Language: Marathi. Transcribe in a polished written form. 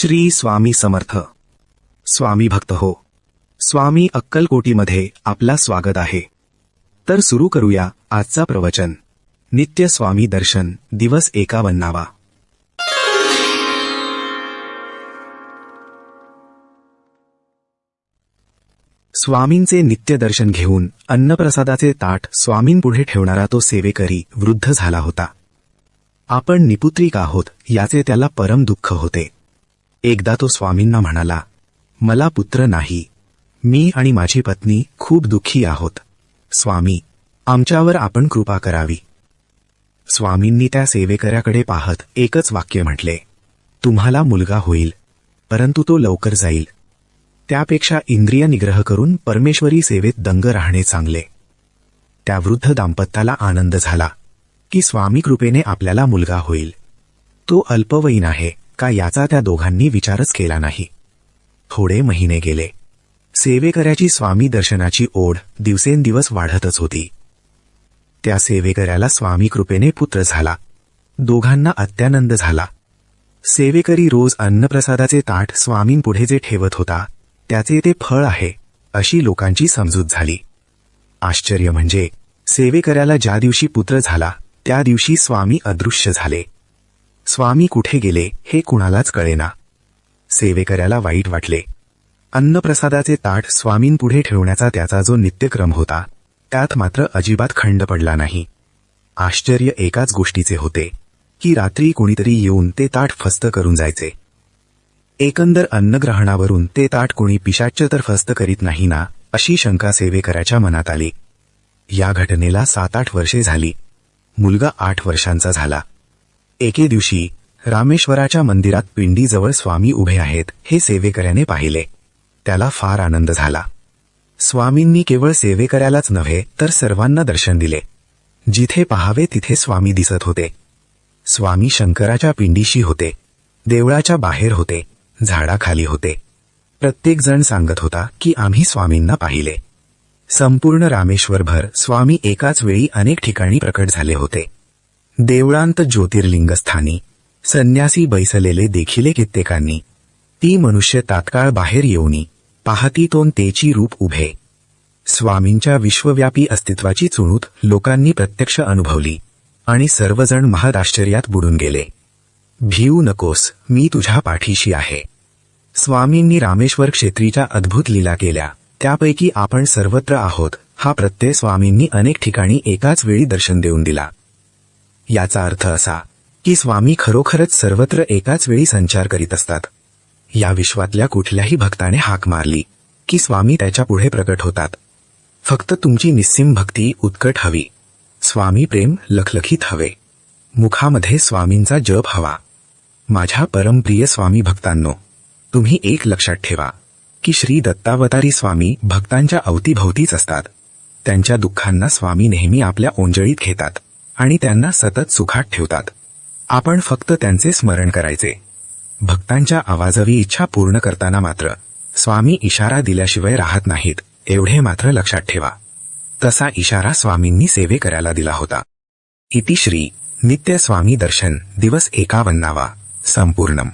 श्री स्वामी समर्थ. स्वामी भक्त हो, स्वामी अक्कलकोटीमध्ये आपला स्वागत आहे. तर सुरू करूया आजचा प्रवचन. नित्य स्वामी दर्शन दिवस 51. स्वामींचे नित्य दर्शन घेऊन अन्नप्रसादाचे ताट स्वामींपुढे ठेवणारा तो सेवेकरी वृद्ध झाला होता. आपण निपुत्रिक आहोत याचे त्याला परम दुःख होते. एकदा तो स्वामींना म्हणाला, मला पुत्र नाही, मी आणि माझी पत्नी खूप दुःखी आहोत. स्वामी, आमच्यावर आपण कृपा करावी. स्वामींनी त्या सेवेकऱ्याकडे पाहत एकच वाक्य म्हटले, तुम्हाला मुलगा होईल, परंतु तो लवकर जाईल. त्यापेक्षा इंद्रिय निग्रह करून परमेश्वरी सेवेत दंग राहणे चांगले. त्या वृद्ध दाम्पत्याला आनंद झाला की स्वामी कृपेने आपल्याला मुलगा होईल. तो अल्पवयीन आहे का याचा त्या दोघांनी विचारच केला नाही. थोडे महिने गेले. सेवेकऱ्याची स्वामी दर्शनाची ओढ दिवसेंदिवस वाढतच होती. त्या सेवेकऱ्याला स्वामी कृपेने पुत्र झाला. दोघांना अत्यानंद झाला. सेवेकरी रोज अन्नप्रसादाचे ताट स्वामींपुढे जे ठेवत होता त्याचे ते फळ आहे अशी लोकांची समजूत झाली. आश्चर्य म्हणजे सेवेकऱ्याला ज्या दिवशी पुत्र झाला त्या दिवशी स्वामी अदृश्य झाले. स्वामी कुठे गेले हे कुणालाच कळेना. सेवेकऱ्याला वाईट वाटले. अन्नप्रसादाचे ताट स्वामींपुढे ठेवण्याचा त्याचा जो नित्यक्रम होता त्यात मात्र अजिबात खंड पडला नाही. आश्चर्य एकाच गोष्टीचे होते की रात्री कोणीतरी येऊन ते ताट फस्त करून जायचे. एकंदर अन्नग्रहणावरून ते ताट कोणी पिशाच्च तर फस्त करीत नाही ना अशी शंका सेवेकऱ्याच्या मनात आली. या घटनेला 7-8 वर्षे झाली. मुलगा 8 वर्षांचा झाला. एके दिवशी रामेश्वराच्या मंदिरात पिंडीजवळ स्वामी उभे आहेत हे सेवेकऱ्याने पाहिले. त्याला फार आनंद झाला. स्वामींनी केवळ सेवेकऱ्यालाच नव्हे तर सर्वांना दर्शन दिले. जिथे पाहावे तिथे स्वामी दिसत होते. स्वामी शंकराच्या पिंडीशी होते, देवळाच्या बाहेर होते, झाडाखाली होते. प्रत्येक जण सांगत होता की आम्ही स्वामींना पाहिले. संपूर्ण रामेश्वरभर स्वामी एकाच वेळी अनेक ठिकाणी प्रकट झाले होते. देवळांत ज्योतिर्लिंगस्थानी संन्यासी बैसलेले देखिले कित्येकांनी. ती मनुष्य तात्काळ बाहेर येऊनी पाहती तोन तेची रूप उभे. स्वामींच्या विश्वव्यापी अस्तित्वाची चुणूत लोकांनी प्रत्यक्ष अनुभवली आणि सर्वजण महदाश्चर्यात बुडून गेले. भिऊ नकोस, मी तुझ्या पाठीशी आहे. स्वामींनी रामेश्वर क्षेत्रीच्या अद्भुत लीला केल्या, त्यापैकी आपण सर्वत्र आहोत हा प्रत्यय स्वामींनी अनेक ठिकाणी एकाच वेळी दर्शन देऊन दिला. याचा अर्थ असा की स्वामी खरोखरच सर्वत्र एकाच वेळी संचार करीत असतात. या विश्वातल्या कुठल्याही भक्ताने हाक मारली की स्वामी त्याच्या पुढे प्रकट होतात. फक्त तुमची निस्सीम भक्ती उत्कट हवी. स्वामी प्रेम लखलखीत हवे. मुखामध्ये स्वामींचा जप हवा. माझ्या परमप्रिय स्वामी भक्तांनो, तुम्ही एक लक्षात ठेवा की श्री दत्तावतारी स्वामी भक्तांच्या अवतीभवतीच असतात. त्यांच्या दुःखांना स्वामी नेहमी आपल्या ओंजळीत घेतात आणि त्यांना सतत सुखात ठेवतात. आपण फक्त त्यांचे स्मरण करायचे. भक्तांच्या आवाजवी इच्छा पूर्ण करताना मात्र स्वामी इशारा दिल्याशिवाय राहत नाहीत एवढे मात्र लक्षात ठेवा. तसा इशारा स्वामींनी सेवेकऱ्याला दिला होता. इति श्री नित्य स्वामी दर्शन दिवस 51 संपूर्णम.